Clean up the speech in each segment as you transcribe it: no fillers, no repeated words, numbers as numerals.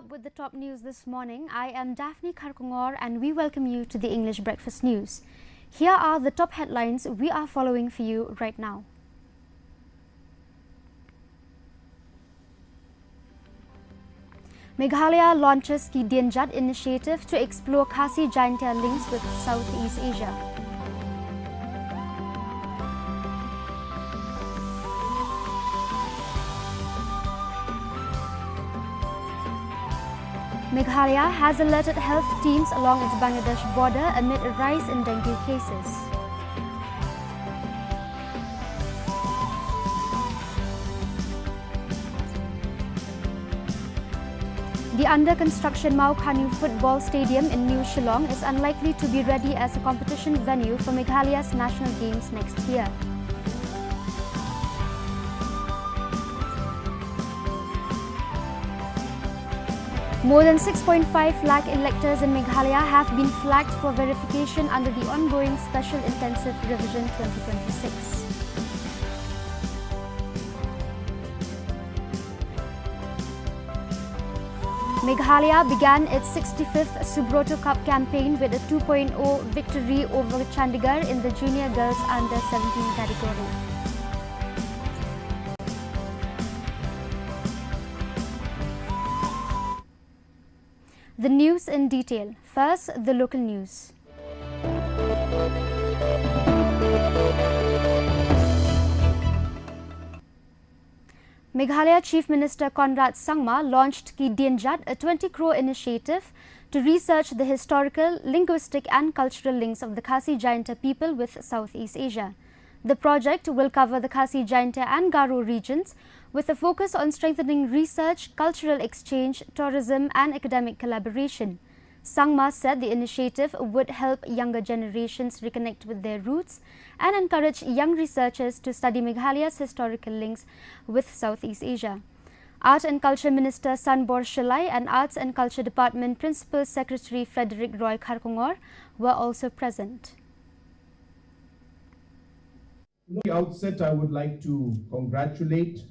up with the top news this morning. I am Daphne Kharkongor and we welcome you to the English Breakfast News. Here are the top headlines we are following for you right now. Meghalaya launches Ki Dienjat initiative to explore Khasi Jaintia links with Southeast Asia. Meghalaya has alerted health teams along its Bangladesh border amid a rise in dengue cases. The under-construction Mau Khanu Football Stadium in New Shillong is unlikely to be ready as a competition venue for Meghalaya's national games next year. More than 6.5 lakh electors in Meghalaya have been flagged for verification under the ongoing Special Intensive Revision 2026. Meghalaya began its 65th Subroto Cup campaign with a 2.0 victory over Chandigarh in the Junior Girls Under 17 category. The news in detail. First, the local news. Meghalaya Chief Minister Conrad Sangma launched Ki Dienjat, a 20 crore initiative to research the historical, linguistic and cultural links of the Khasi Jaintia people with Southeast Asia. The project will cover the Khasi Jaintia and Garo regions with a focus on strengthening research, cultural exchange, tourism and academic collaboration. Sangma said the initiative would help younger generations reconnect with their roots and encourage young researchers to study Meghalaya's historical links with Southeast Asia. Art and Culture Minister Sanbor Shilai and Arts and Culture Department Principal Secretary Frederick Roy Kharkongor were also present. At the outset, I would like to congratulate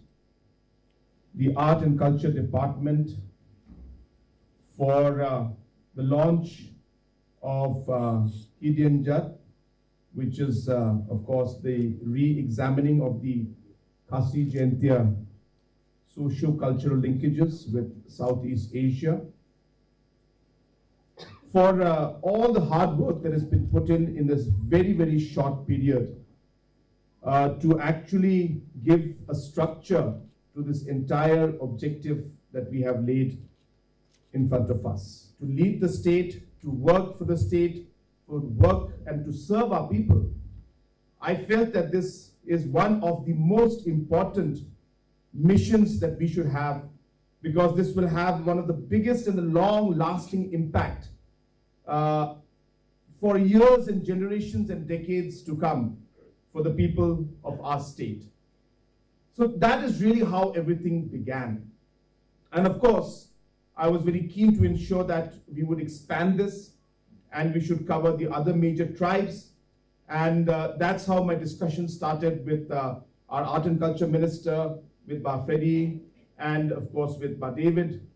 the Art and Culture Department for the launch of Ki Dienjat, which is, of course, the re-examining of the Khasi Jaintia socio-cultural linkages with Southeast Asia, for all the hard work that has been put in this very, very short period to actually give a structure to this entire objective that we have laid in front of us. To lead the state, to work for the state, to work and to serve our people. I felt that this is one of the most important missions that we should have, because this will have one of the biggest and the long-lasting impact for years and generations and decades to come for the people of our state. So that is really how everything began. And of course, I was very keen to ensure that we would expand this and we should cover the other major tribes. And that's how my discussion started with our Art and Culture Minister, with Ba Freddy, and of course with Ba David.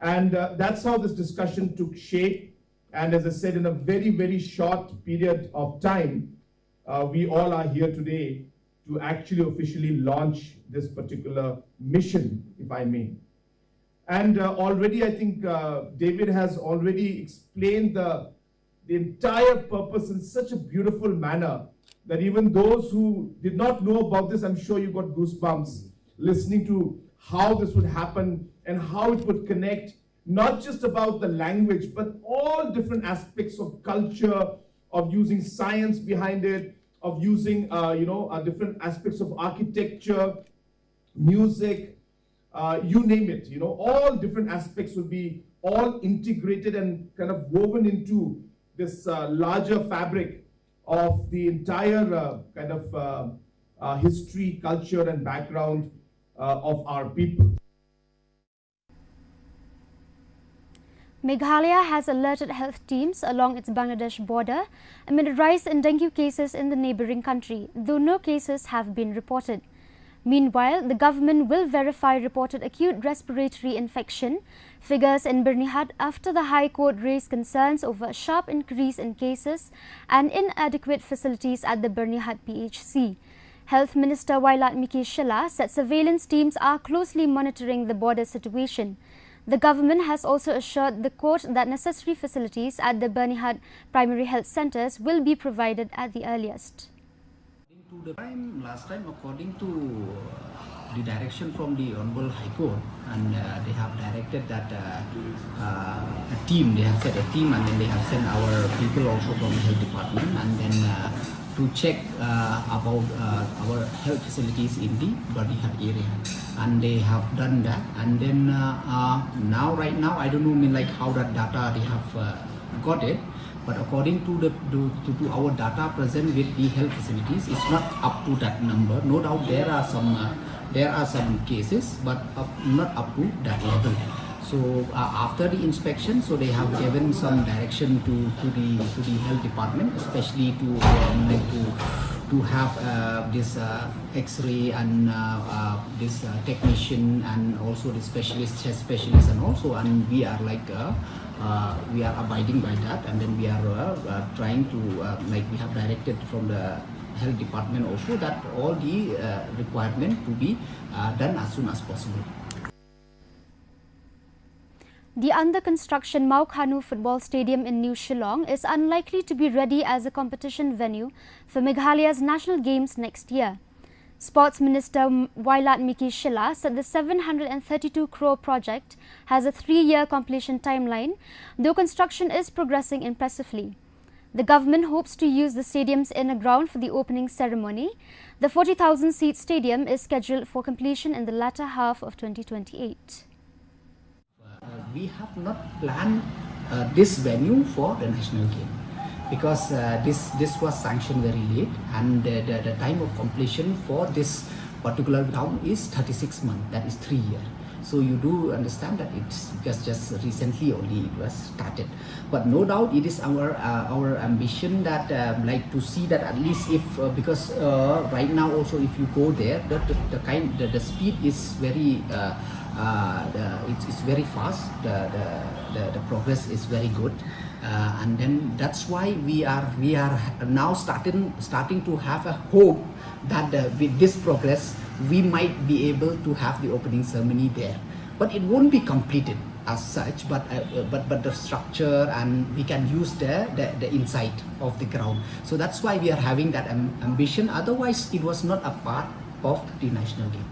And that's how this discussion took shape. And as I said, in a very, very short period of time, we all are here today to actually officially launch this particular mission, if I may. And already I think David has already explained the entire purpose in such a beautiful manner that even those who did not know about this, I'm sure you got goosebumps listening to how this would happen and how it would connect, not just about the language, but all different aspects of culture, of using science behind it, of using different aspects of architecture, music, you name it, all different aspects will be all integrated and kind of woven into this larger fabric of the entire history, culture and background of our people. Meghalaya has alerted health teams along its Bangladesh border amid a rise in dengue cases in the neighbouring country, though no cases have been reported. Meanwhile, the government will verify reported acute respiratory infection figures in Bernihat after the High Court raised concerns over a sharp increase in cases and inadequate facilities at the Bernihat PHC. Health Minister Wailat Mikishela said surveillance teams are closely monitoring the border situation. The government has also assured the court that necessary facilities at the Bernihat primary health centres will be provided at the earliest. Last time, according to the direction from the Honorable High Court, and they have directed that a team, they have set a team, and then they have sent our people also from the health department, and then to check about our health facilities in the Bernihat area, and they have done that. And then right now, I don't know how that data they have got it. But according to our data present with the health facilities, it's not up to that number. No doubt there are some cases, but not up to that level. So after the inspection, so they have given some direction to the health department, especially to have this X-ray and this technician, and also the specialist, chest specialist, and also, and we are we are abiding by that, and then we are trying to we have directed from the health department also that all the requirement to be done as soon as possible. The under construction Maukanu Football Stadium in New Shillong is unlikely to be ready as a competition venue for Meghalaya's national games next year. Sports Minister Wailat Mikishela said the 732 crore project has a 3-year completion timeline, though construction is progressing impressively. The government hopes to use the stadium's inner ground for the opening ceremony. The 40,000-seat stadium is scheduled for completion in the latter half of 2028. We have not planned this venue for the national game, because this was sanctioned very late, and the time of completion for this particular ground is 36 months, that is 3 years. So you do understand that it's just recently only it was started. But no doubt it is our ambition that to see that at least if because right now also if you go there, the speed is very it's very fast. The progress is very good. And then that's why we are now starting to have a hope that with this progress we might be able to have the opening ceremony there, but it won't be completed as such, but the structure, and we can use the inside of the ground. So that's why we are having that ambition. Otherwise it was not a part of the national game.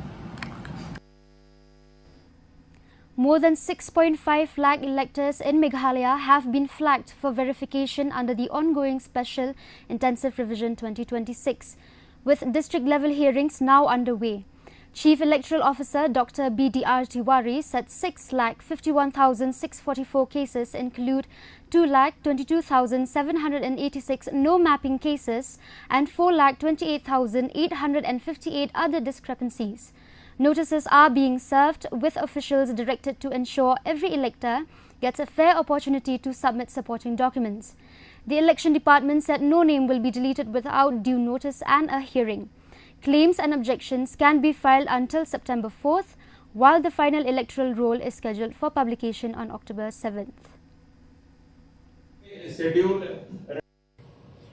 More than 6.5 lakh electors in Meghalaya have been flagged for verification under the ongoing Special Intensive Revision 2026, with district-level hearings now underway. Chief Electoral Officer Dr. B.D.R. Tiwari said 6,51,644 cases include 2,22,786 no-mapping cases and 4,28,858 other discrepancies. Notices are being served, with officials directed to ensure every elector gets a fair opportunity to submit supporting documents. The election department said no name will be deleted without due notice and a hearing. Claims and objections can be filed until September 4th, while the final electoral roll is scheduled for publication on October 7th. Schedule.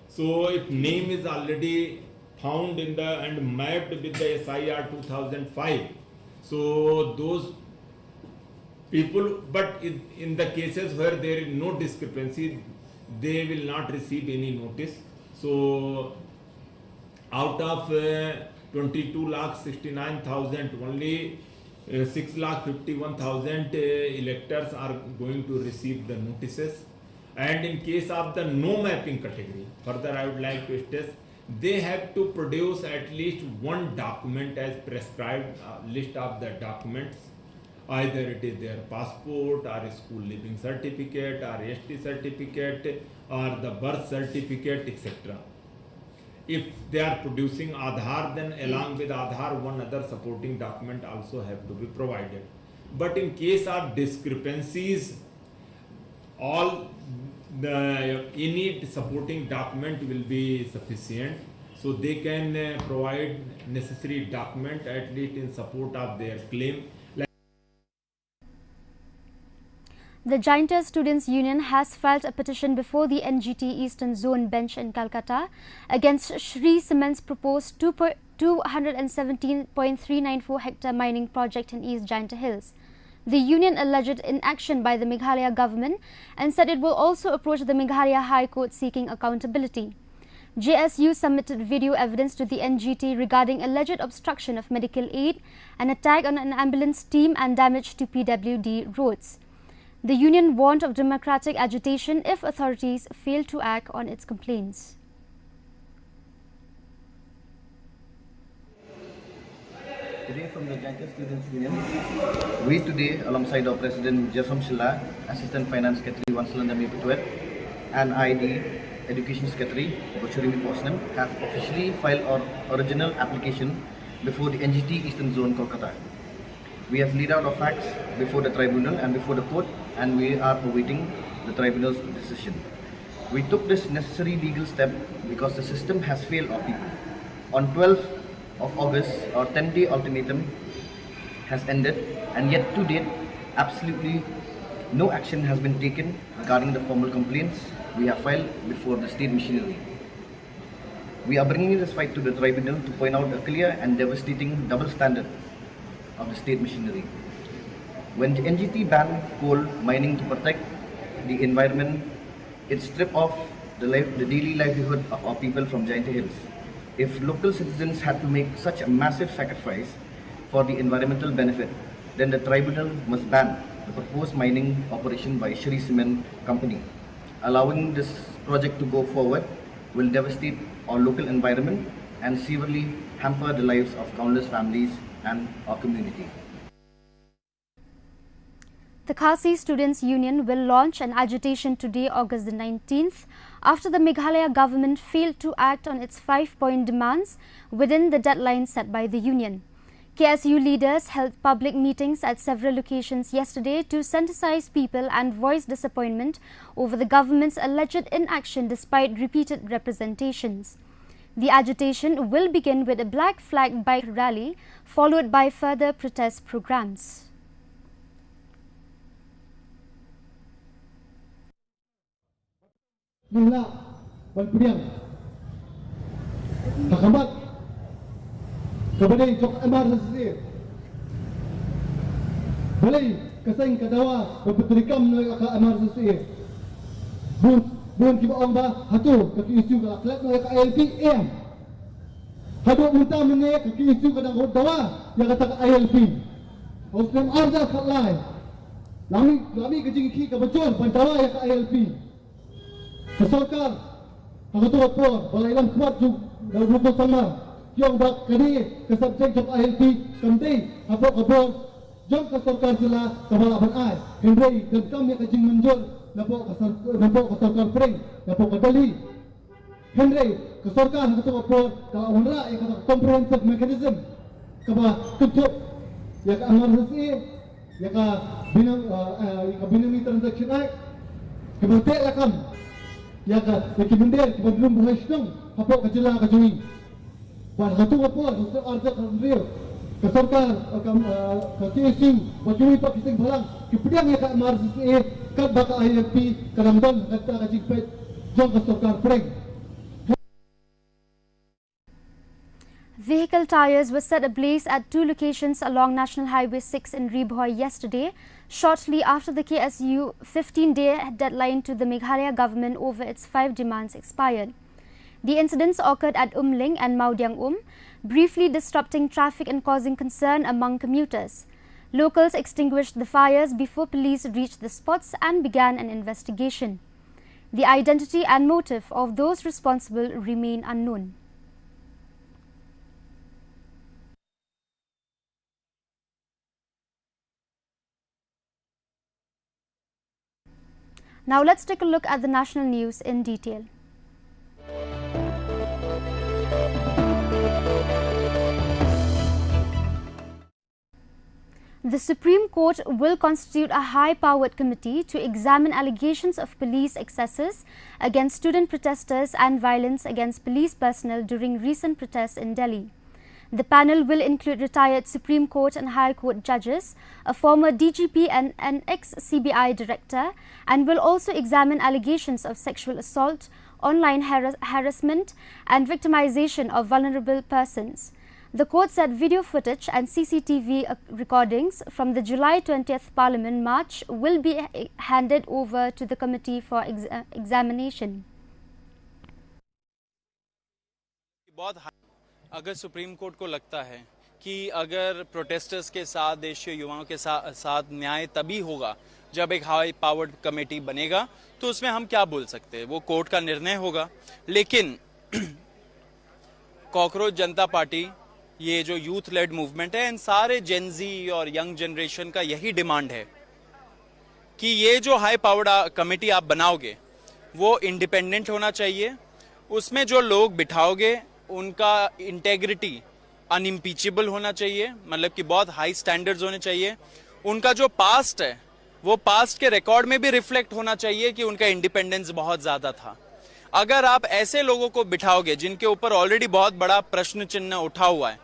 So if name is already found in the and mapped with the SIR 2005, so those people, but in the cases where there is no discrepancy, they will not receive any notice. So out of 22,69,000, only 6,51,000 electors are going to receive the notices. And in case of the no mapping category, further I would like to stress, they have to produce at least one document as prescribed, list of the documents. Either it is their passport or a school living certificate or ST certificate or the birth certificate, etc. If they are producing Aadhaar, then along with Aadhaar, one other supporting document also have to be provided. But in case of discrepancies, any supporting document will be sufficient. so they can provide necessary document at least in support of their claim. The Jainta Students' Union has filed a petition before the NGT Eastern Zone bench in Calcutta against Shree Cement's proposed 217.394 hectare mining project in East Jainta Hills. The union alleged inaction by the Meghalaya government and said it will also approach the Meghalaya High Court seeking accountability. JSU submitted video evidence to the NGT regarding alleged obstruction of medical aid, an attack on an ambulance team and damage to PWD roads. The union warned of democratic agitation if authorities fail to act on its complaints. Today from the Jainta Students' Union, we today alongside our President Jasam Shilla, Assistant Finance Secretary Wansalandami Pituet, and I, the Education Secretary Bochurimi Posnam, have officially filed our original application before the NGT Eastern Zone, Kolkata. We have laid out our facts before the tribunal and before the court, and we are awaiting the tribunal's decision. We took this necessary legal step because the system has failed our people. On 12th of August, our 10-day ultimatum has ended, and yet to date, absolutely no action has been taken regarding the formal complaints we have filed before the state machinery. We are bringing this fight to the tribunal to point out a clear and devastating double standard of the state machinery. When the NGT banned coal mining to protect the environment, it stripped off the daily livelihood of our people from Jainta Hills. If local citizens had to make such a massive sacrifice for the environmental benefit, then the tribunal must ban the proposed mining operation by Shree Cement Company. Allowing this project to go forward will devastate our local environment and severely hamper the lives of countless families and our community. The Khasi Students' Union will launch an agitation today, August the 19th, after the Meghalaya government failed to act on its 5-point demands within the deadline set by the union. KSU leaders held public meetings at several locations yesterday to sensitize people and voice disappointment over the government's alleged inaction despite repeated representations. The agitation will begin with a black flag bike rally, followed by further protest programs. Nila, Walpuriang, Kakamat, Kabalay, Jok Amar Nasir, Balay, Kasang Kadawa, Waputrikam no Aka Amar Nasir, Bun Kibaong ba, Hatu, Kaki-isu ka, Aklat no Aka ILP, Hadu Unta Mene, Kaki-isu ka ng Dawa, Yakata ka ILP, Oslam Arda Katlay, Lami Kajingki Kabachor, Pantawa Yaka ILP, Kesorkar, Hakatua Por, Balay Lam Kuat Juk, Dalbuko Sama, Yung Bak Kani, Kesabjek Jok ILP, Kamday, Apok, Jom Kesorkar sila, Kabalaban Ay, Henry, dan kami Kajing Menjol, Napo Kesorkar Pring, Napo Kadali, Henry, Kesorkar Hakatua Por, Kaawara, Yang kata comprehensive mechanism, Kaba Kutuk, Yaka Amar Hasi, Yaka Binami Transaction Act, Kabate Lakam, Yaka Yakimendel, Kabadlum Buhaishnong, Hapo Kajila Kajui, Wan Hatu Apor, Hussein Arza Kandril, Kesorkar, KSU, Wajui Pakising Balang, Kipidang Yaka Amar Hasi, Kabaka ILP, Karamdon, Kata Kajikpet, Jom Kesorkar Pring. Vehicle tires were set ablaze at 2 locations along National Highway 6 in Ribhoi yesterday, shortly after the KSU 15-day deadline to the Meghalaya government over its 5 demands expired. The incidents occurred at Umling and Maudiang briefly disrupting traffic and causing concern among commuters. Locals extinguished the fires before police reached the spots and began an investigation. The identity and motive of those responsible remain unknown. Now let's take a look at the national news in detail. The Supreme Court will constitute a high-powered committee to examine allegations of police excesses against student protesters and violence against police personnel during recent protests in Delhi. The panel will include retired Supreme Court and High Court judges, a former DGP and an ex-CBI director, and will also examine allegations of sexual assault, online harassment and victimization of vulnerable persons. The court said video footage and CCTV recordings from the July 20th Parliament March will be handed over to the committee for examination. अगर supreme court को लगता है कि अगर protesters के साथ, देश के युवाओं के साथ न्याय तभी होगा जब एक हाई पावर्ड कमेटी बनेगा, तो उसमें हम क्या बोल सकते हैं, वो कोर्ट का निर्णय होगा। लेकिन कॉकरोच जनता पार्टी, ये जो यूथ लेड मूवमेंट है, इन सारे जेनजी और यंग जनरेशन का यही डिमांड है कि ये जो हाई पावर्ड कमेटी आप बनाओगे वो इंडिपेंडेंट होना चाहिए। उसमें जो लोग बिठाओगे उनका इंटेग्रिटी अनइम्पीचेबल होना चाहिए, मतलब कि बहुत हाई स्टैंडर्ड्स होने चाहिए। उनका जो पास्ट है वो पास्ट के रिकॉर्ड में भी रिफ्लेक्ट होना चाहिए कि उनका इंडिपेंडेंस बहुत ज्यादा था। अगर आप ऐसे लोगों को बिठाओगे जिनके ऊपर ऑलरेडी बहुत बड़ा प्रश्न चिन्ह उठा हुआ है,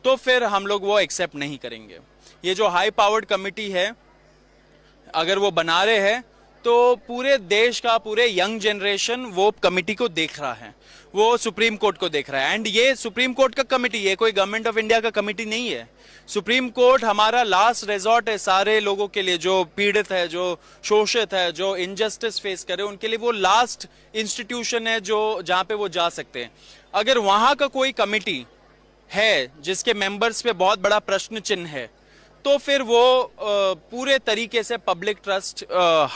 तो फिर हम लोग वो एक्सेप्ट नहीं करेंगे। ये जो हाई पावर्ड कमेटी है, अगर वो बना रहे हैं तो पूरे देश का, पूरे यंग जनरेशन वो कमेटी को देख रहा है, वो सुप्रीम कोर्ट को देख रहा है। एंड ये सुप्रीम कोर्ट का कमेटी, ये कोई गवर्नमेंट ऑफ इंडिया का कमेटी नहीं है। सुप्रीम कोर्ट हमारा लास्ट रिजॉर्ट है सारे लोगों के लिए, जो पीड़ित है, जो शोषित है, जो इनजस्टिस फेस करे, उनके लिए वो लास्ट इंस्टीट्यूशन है जो जहां पे वो जा सकते हैं। अगर वहां का कोई कमेटी है जिसके मेंबर्स पे बहुत बड़ा प्रश्न चिन्ह है, तो फिर वो पूरे तरीके से पब्लिक ट्रस्ट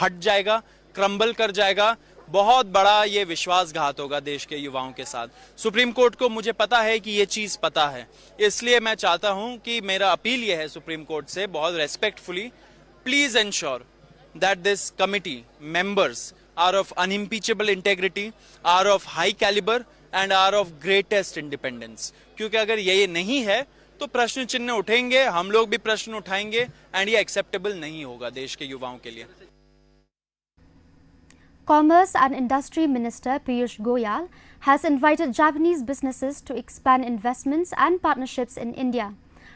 हट जाएगा, क्रम्बल कर जाएगा। बहुत बड़ा ये विश्वासघात होगा देश के युवाओं के साथ। सुप्रीम कोर्ट को मुझे पता है कि ये चीज पता है, इसलिए मैं चाहता हूं कि मेरा अपील ये है सुप्रीम कोर्ट से, बहुत respectfully, please ensure that this committee members are of unimpeachable integrity, are of high calibre and are of greatest independence. क्योंकि अगर ये नहीं है तो प्रश्न चिन्ह उठेंगे, हम लोग भी प्रश्न उठाएंगे, एंड ये एक्सेप्टेबल नहीं होगा देश के युवाओं के लिए। Commerce and Industry Minister Piyush Goyal has invited Japanese businesses to expand investments and partnerships in India,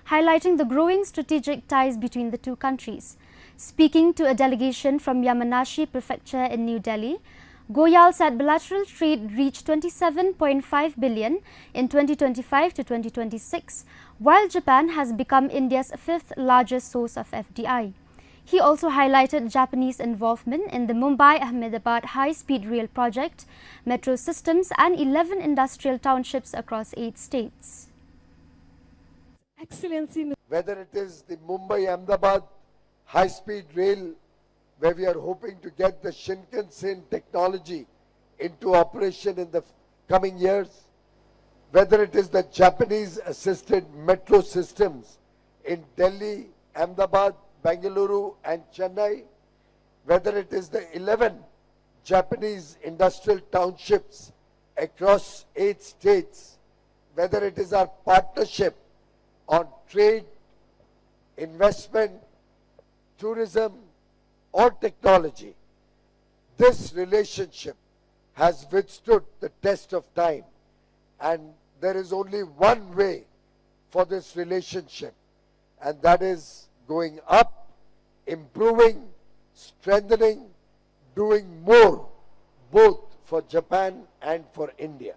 highlighting the growing strategic ties between the two countries. Speaking to a delegation from Yamanashi Prefecture in New Delhi, Goyal said bilateral trade reached 27.5 billion in 2025 to 2026, while Japan has become India's fifth largest source of FDI. He also highlighted Japanese involvement in the Mumbai-Ahmedabad high-speed rail project, metro systems and 11 industrial townships across 8 states. Excellency, whether it is the Mumbai-Ahmedabad high-speed rail, where we are hoping to get the Shinkansen technology into operation in the coming years, whether it is the Japanese-assisted metro systems in Delhi, Ahmedabad, Bengaluru and Chennai, whether it is the 11 Japanese industrial townships across 8 states, whether it is our partnership on trade, investment, tourism or technology, this relationship has withstood the test of time, and there is only one way for this relationship, and that is going up, improving, strengthening, doing more, both for Japan and for India.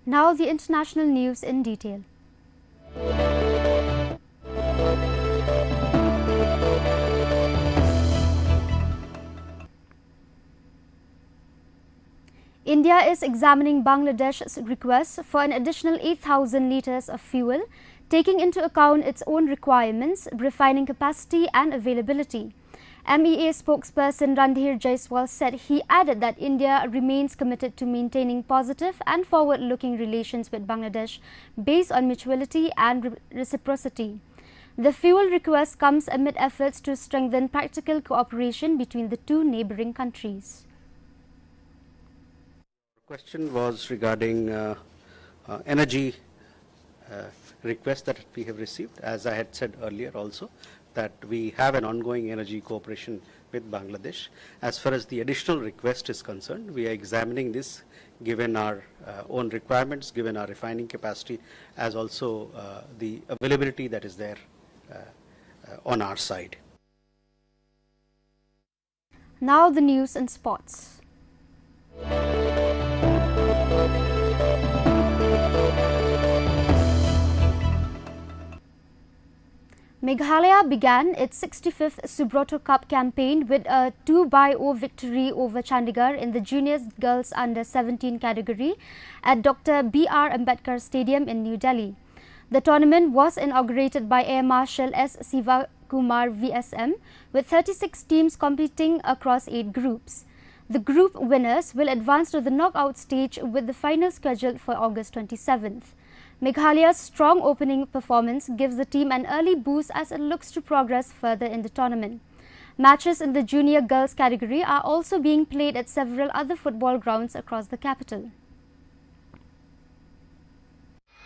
Now the international news in detail. India is examining Bangladesh's request for an additional 8,000 litres of fuel, taking into account its own requirements, refining capacity and availability. MEA spokesperson Randhir Jaiswal said he added that India remains committed to maintaining positive and forward-looking relations with Bangladesh based on mutuality and reciprocity. The fuel request comes amid efforts to strengthen practical cooperation between the two neighbouring countries. Question was regarding energy request that we have received. As I had said earlier also, that we have an ongoing energy cooperation with Bangladesh. As far as the additional request is concerned, we are examining this given our own requirements, given our refining capacity, as also the availability that is there on our side. Now the news and sports. Meghalaya began its 65th Subroto Cup campaign with a 2-0 victory over Chandigarh in the Juniors Girls Under 17 category at Dr. B.R. Ambedkar Stadium in New Delhi. The tournament was inaugurated by Air Marshal S. Sivakumar VSM with 36 teams competing across 8 groups. The group winners will advance to the knockout stage with the final scheduled for August 27th. Meghalaya's strong opening performance gives the team an early boost as it looks to progress further in the tournament. Matches in the junior girls category are also being played at several other football grounds across the capital.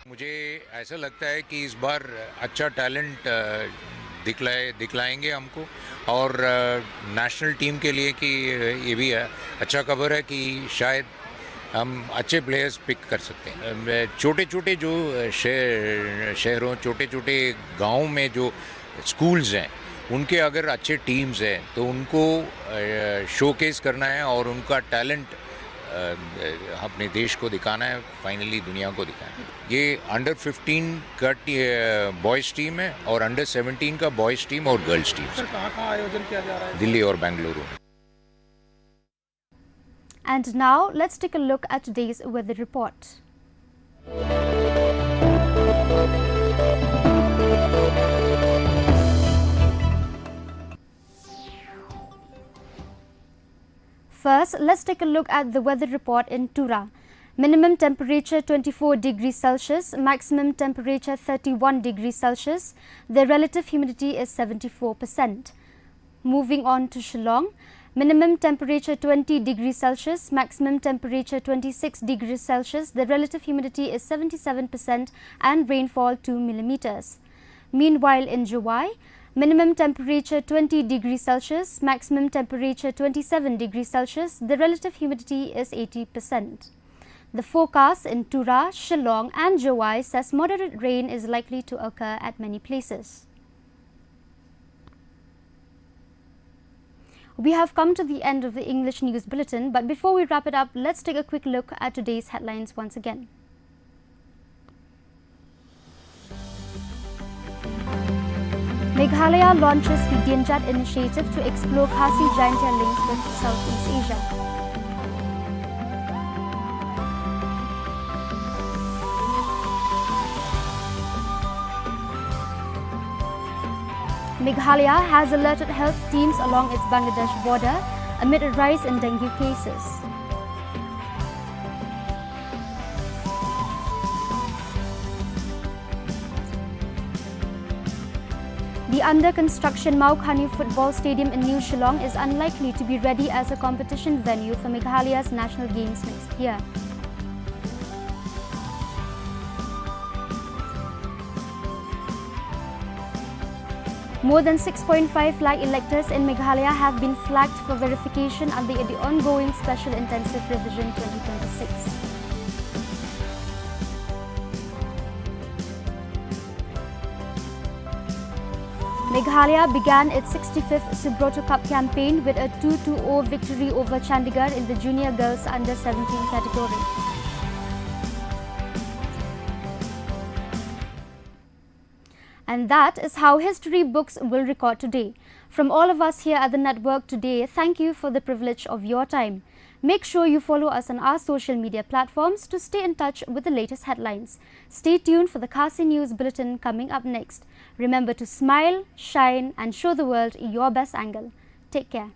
मुझे ऐसा लगता है कि इस बार अच्छा talent दिखलाएंगे हमको और national team के लिए कि ये भी अच्छा खबर है कि शायद हम अच्छे प्लेयर्स पिक कर सकते हैं। छोटे छोटे जो शहरों छोटे छोटे गाँव में जो स्कूल्स हैं उनके अगर अच्छे टीम्स हैं तो उनको शोकेस करना है और उनका टैलेंट अपने देश को दिखाना है, फाइनली दुनिया को दिखाना है। ये अंडर 15 का बॉयज़ टीम है और अंडर 17 का बॉयज़ टीम और गर्ल्स टीम। सर कहाँ आयोजन किया जा रहा है? दिल्ली और बेंगलुरु में। And now let's take a look at today's weather report. First, let's take a look at the weather report in Tura. Minimum temperature 24 degrees Celsius, maximum temperature 31 degrees Celsius. The relative humidity is 74%. Moving on to Shillong. Minimum temperature 20 degrees Celsius, maximum temperature 26 degrees Celsius. The relative humidity is 77% and rainfall 2 millimeters. Meanwhile, in Juwai, minimum temperature 20 degrees Celsius, maximum temperature 27 degrees Celsius. The relative humidity is 80%. The forecast in Tura, Shillong and Juwai says moderate rain is likely to occur at many places. We have come to the end of the English News Bulletin, but before we wrap it up, let's take a quick look at today's headlines once again. Meghalaya launches Ki Dienjat initiative to explore Khasi Jaintia links with Southeast Asia. Meghalaya has alerted health teams along its Bangladesh border amid a rise in dengue cases. The under-construction Maukhani Football Stadium in New Shillong is unlikely to be ready as a competition venue for Meghalaya's national games next year. More than 6.5 lakh electors in Meghalaya have been flagged for verification under the ongoing Special Intensive Revision 2026. Meghalaya began its 65th Subroto Cup campaign with a 2-0 victory over Chandigarh in the Junior Girls Under 17 category. And that is how history books will record today. From all of us here at the network today, thank you for the privilege of your time. Make sure you follow us on our social media platforms to stay in touch with the latest headlines. Stay tuned for the Khasi News Bulletin coming up next. Remember to smile, shine and show the world your best angle. Take care.